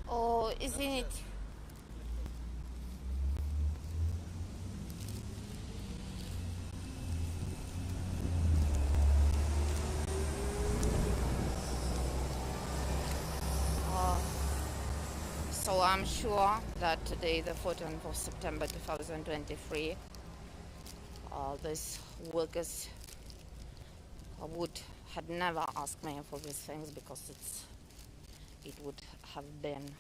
Or isn't it? So I'm sure that today, the 14th of September 2023, these workers would had never asked me for these things because it would have been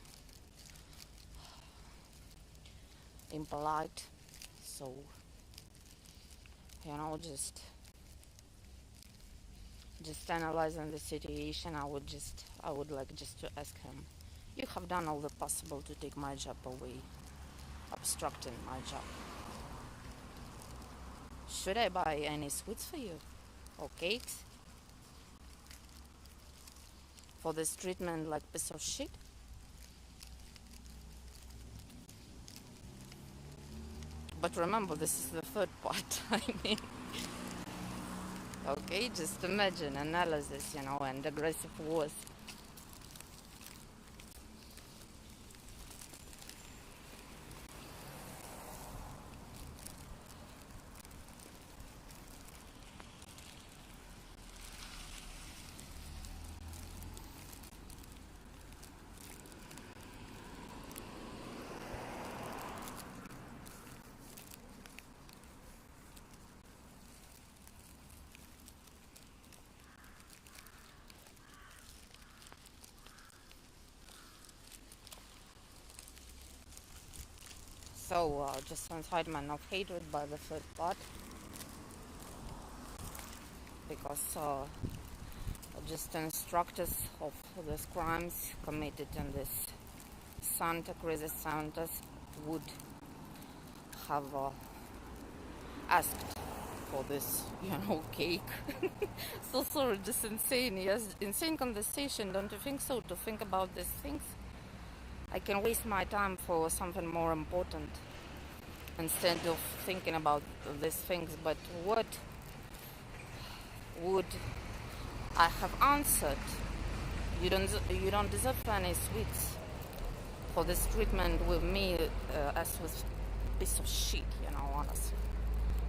impolite. So, just analyzing the situation, I would like just to ask him, you have done all the possible to take my job away, obstructing my job. Should I buy any sweets for you or cakes for this treatment like piece of shit? But remember, this is the third part. I mean, okay, just imagine analysis, and aggressive wars. So, just incitement of hatred by the third part, because just instructors of these crimes committed in this crazy Santas would have asked for this, cake. So sorry, just insane. Yes, insane conversation. Don't you think so? To think about these things, I can waste my time for something more important instead of thinking about these things. But what would I have answered? You don't deserve any sweets for this treatment with me, as with piece of shit. Honestly,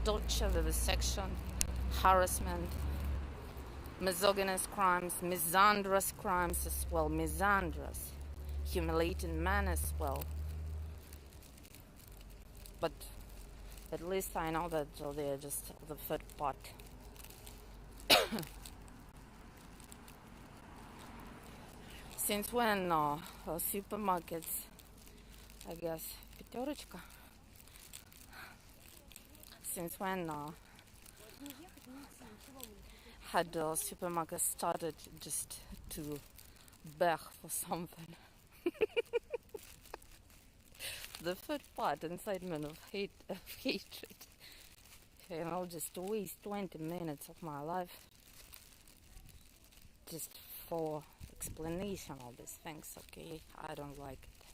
torture, vivisection, harassment, misogynist crimes, misandrous crimes as well, misandrous, humiliating men as well. But at least I know that they're just the third part. Since when supermarkets, I guess, пятерочка, since when had supermarkets started just to beg for something? The third part, incitement of hatred. Just to waste 20 minutes of my life just for explanation of these things. Okay, I don't like it.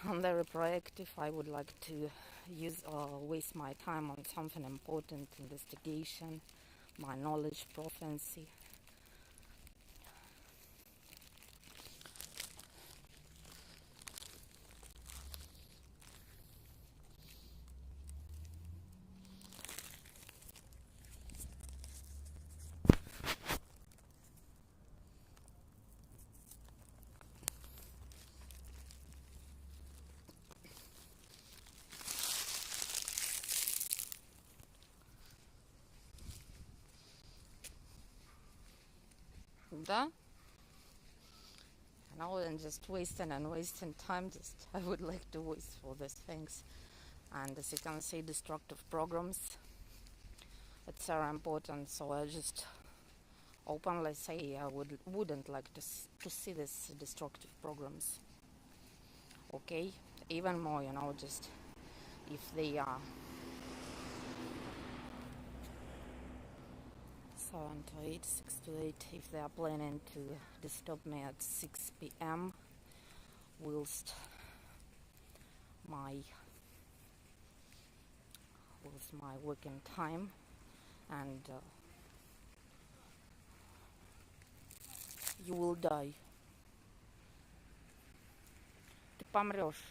I'm very proactive. I would like to waste my time on something important, investigation, my knowledge, proficiency. Да? And just wasting time, I would like to waste for these things. And as you can see, destructive programs, it's very important. So I just openly say I wouldn't like to see these destructive programs. Okay, even more, just if they are 7 to 8, 6 to 8, if they are planning to disturb me at 6 p.m. whilst my working time, and you will die. Ты помрешь.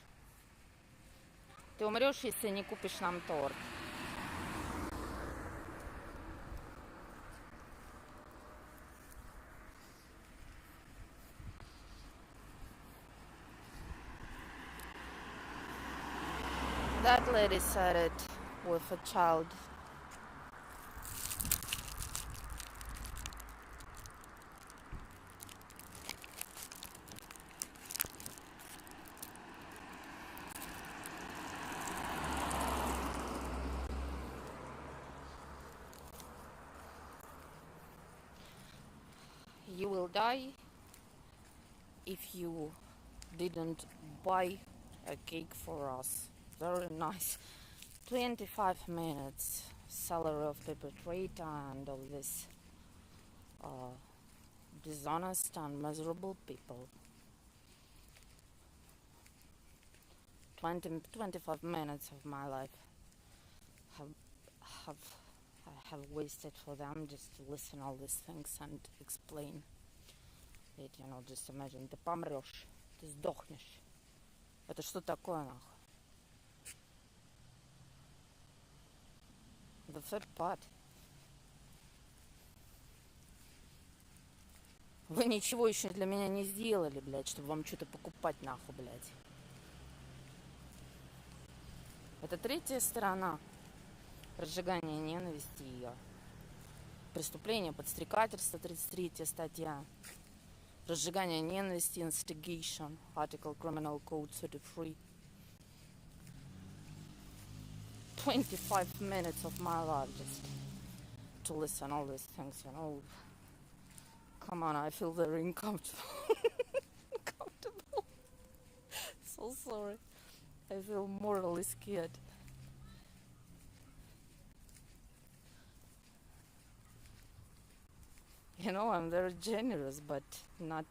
Ты умрешь, если не купишь нам торт. That lady said it with a child. You will die if you didn't buy a cake for us. Very nice. 25 minutes. Salary of the perpetrator and all this dishonest and miserable people. 25 minutes of my life have I have wasted for them just to listen all these things and explain it, just imagine. Ты помрешь, ты сдохнешь. Это что такое, нахуй? The third part. Вы ничего еще для меня не сделали, блядь, чтобы вам что-то покупать, нахуй, блядь. Это третья сторона. Разжигание ненависти ее. Преступление, подстрекательство, 33 статья. Разжигание ненависти, instigation, article Criminal Code 33. 25 minutes of my life just to listen all these things, Come on, I feel very uncomfortable. Uncomfortable. So sorry. I feel morally scared. I'm very generous, but not...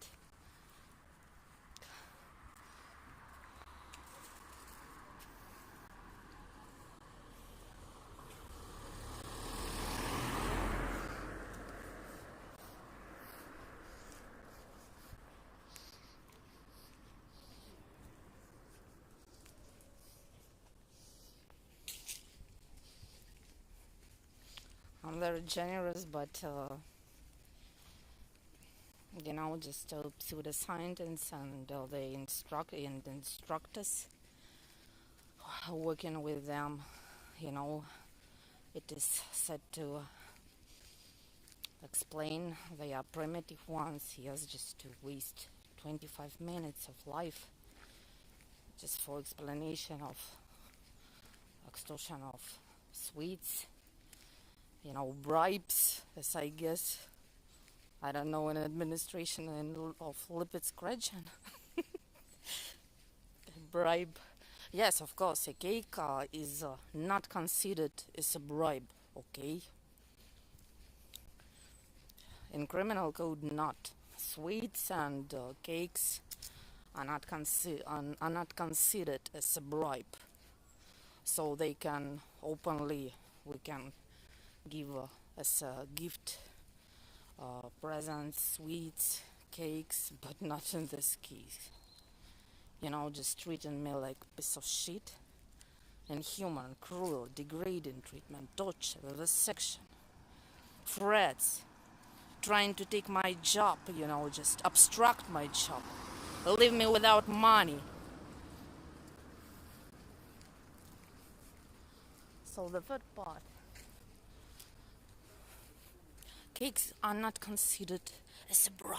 I'm very generous, but just pseudoscientists and the instructors working with them, it is said to explain they are primitive ones, yes, just to waste 25 minutes of life just for explanation of extortion of sweets, bribes, as I guess. I don't know, an administration of lipid scratching. Bribe. Yes, of course, a cake is not considered as a bribe, okay? In criminal code, not. Sweets and cakes are not considered as a bribe. So they can openly, we can give as a gift presents, sweets, cakes, but not in this case. Just treating me like a piece of shit. Inhuman, cruel, degrading treatment, torture, vivisection, threats, trying to take my job, just obstruct my job, leave me without money. So the third part. Cakes are not considered as a bribe.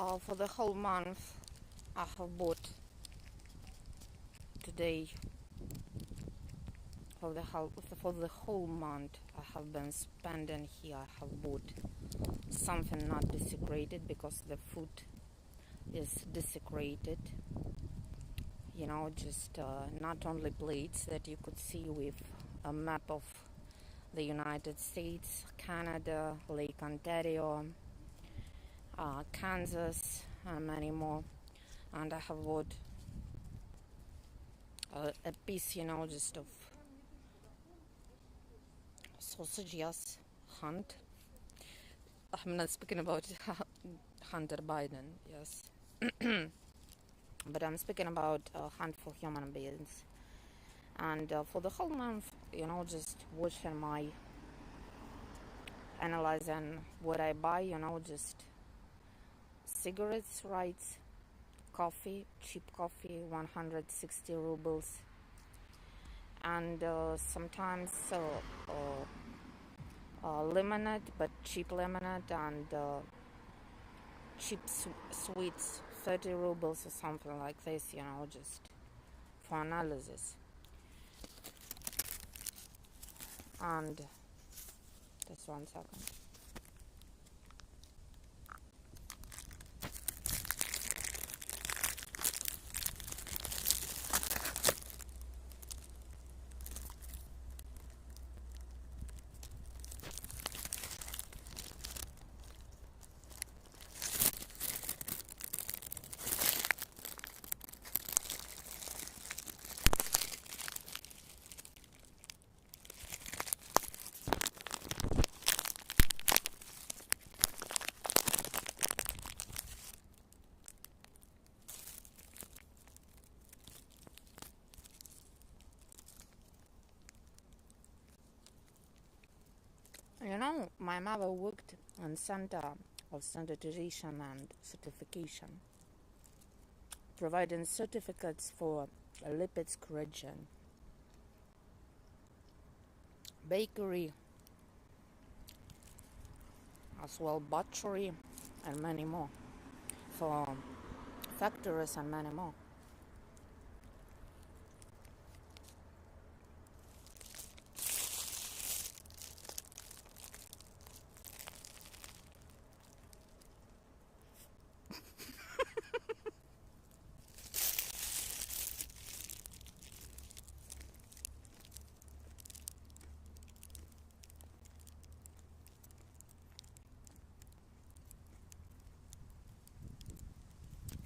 For the whole month, I have bought today. For the whole month, I have been spending here. I have bought something not desecrated because the food is desecrated. You know, just not only plates that you could see with a map of the United States, Canada, Lake Ontario, Kansas, and many more. And I have bought a piece, you know, just of sausage, yes, hunt. I'm not speaking about Hunter Biden, yes. But I'm speaking about hunt for human beings. And for the whole month, you know, just watching analyzing what I buy, you know, just cigarettes, right? Coffee, cheap coffee, 160 rubles. And sometimes lemonade, but cheap lemonade, and cheap sweets, 30 rubles or something like this, you know, just for analysis. And just 1 second. You know, my mother worked on Center of Standardization and Certification, providing certificates for Lipetsk region, bakery, as well butchery, and many more, for factories and many more.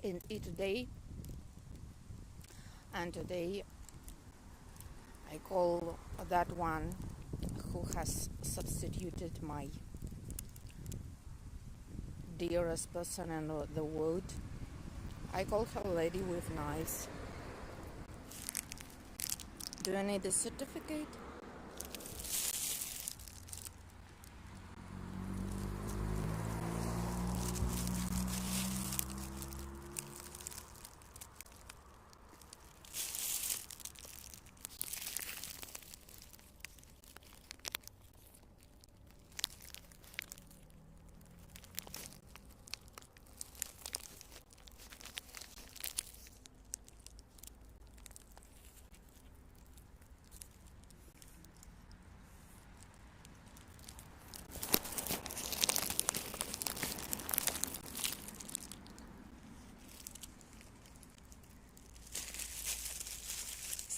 In today, and today I call that one who has substituted my dearest person in the world. I call her Lady with Knives. Do you need a certificate?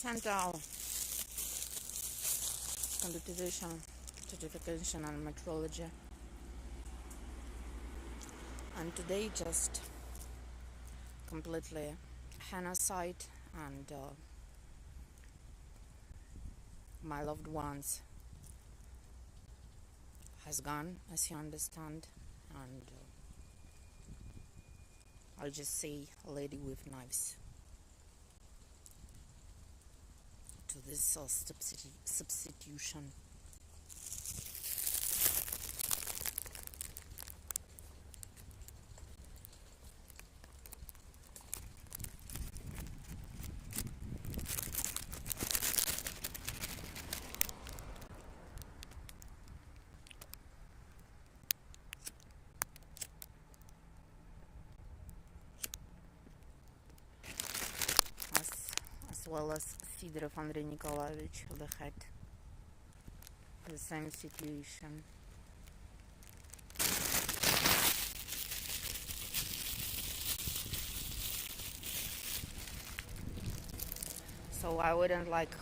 Center of Standardization, Certification and Metrology. And today just completely genocide, and my loved ones has gone, as you understand, and I'll just say Lady with Knives to this substitution. well as Sidorov Andrei Nikolaevich, they had the same situation. So I wouldn't like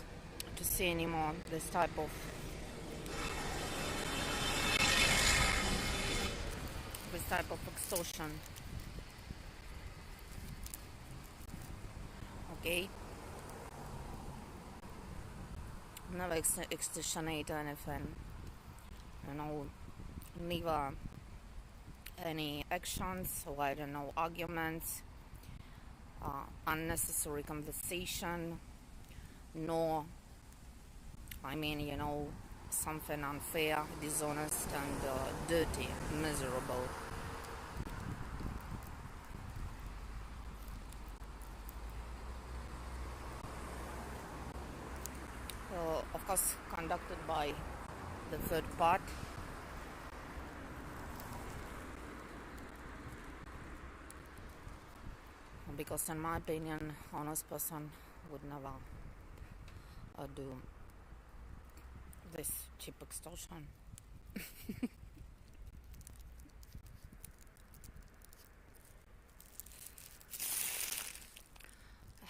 to see anymore this type of extortion. Okay, never extortionate anything, you know, neither any actions or I don't know arguments, unnecessary conversation, nor I mean, you know, something unfair, dishonest, and dirty, miserable. Of course, conducted by the third part. Because, in my opinion, honest person would never do this cheap extortion.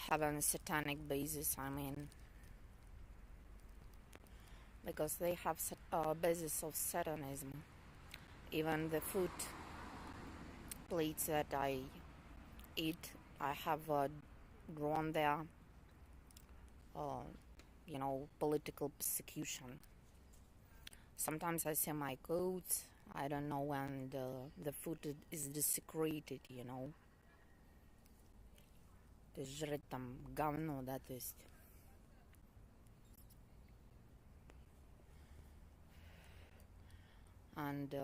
Having a satanic basis, I mean, because they have a basis of satanism. Even the food plates that I eat, I have drawn there, you know, political persecution. Sometimes I see my codes, I don't know when the food is desecrated, you know. То есть жрать там говно, да, то есть. And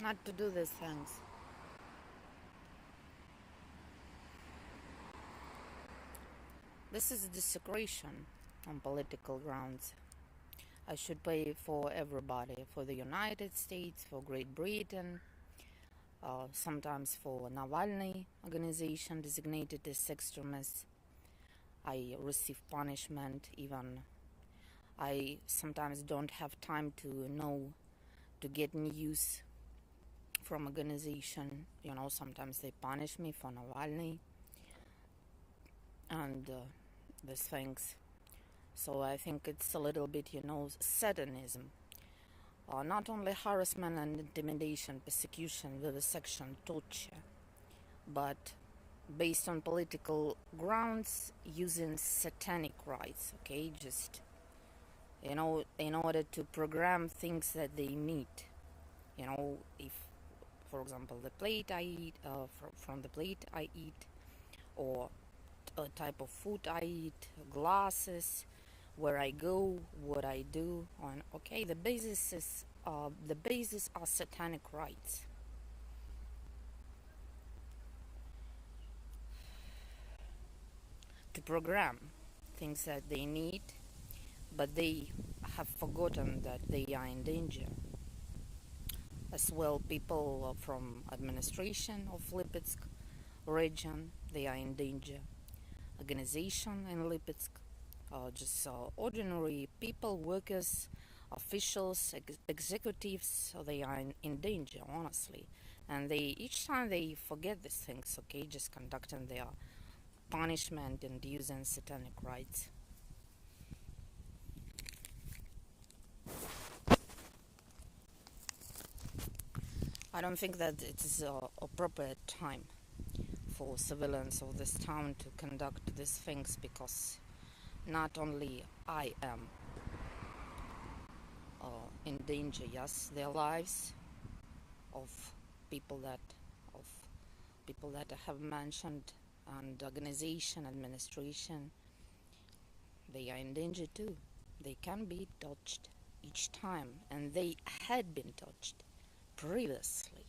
not to do these things. This is desecration on political grounds. I should pay for everybody, for the United States, for Great Britain, sometimes for Navalny organization designated as extremists. I receive punishment, even I sometimes don't have time to get news from organization. You know, sometimes they punish me for Navalny and these things. So I think it's a little bit, you know, satanism. Not only harassment and intimidation, persecution, vivisection, torture, but based on political grounds, using satanic rites, okay, just, you know, in order to program things that they need. You know, if, for example, the plate I eat, from the plate I eat, or a type of food I eat, glasses, where I go, what I do, on okay, the basis are satanic rites. To program things that they need, but they have forgotten that they are in danger. As well, people from administration of Lipetsk region, they are in danger. Organization in Lipetsk, just ordinary people, workers, officials, executives, they are in danger, honestly. And they each time they forget these things, okay, just conducting their punishment and using satanic rites. I don't think that it is appropriate time for civilians of this town to conduct these things, because not only I am in danger, yes, their lives of people that I have mentioned, and organization, administration, they are in danger too. They can be touched each time, and they had been touched previously.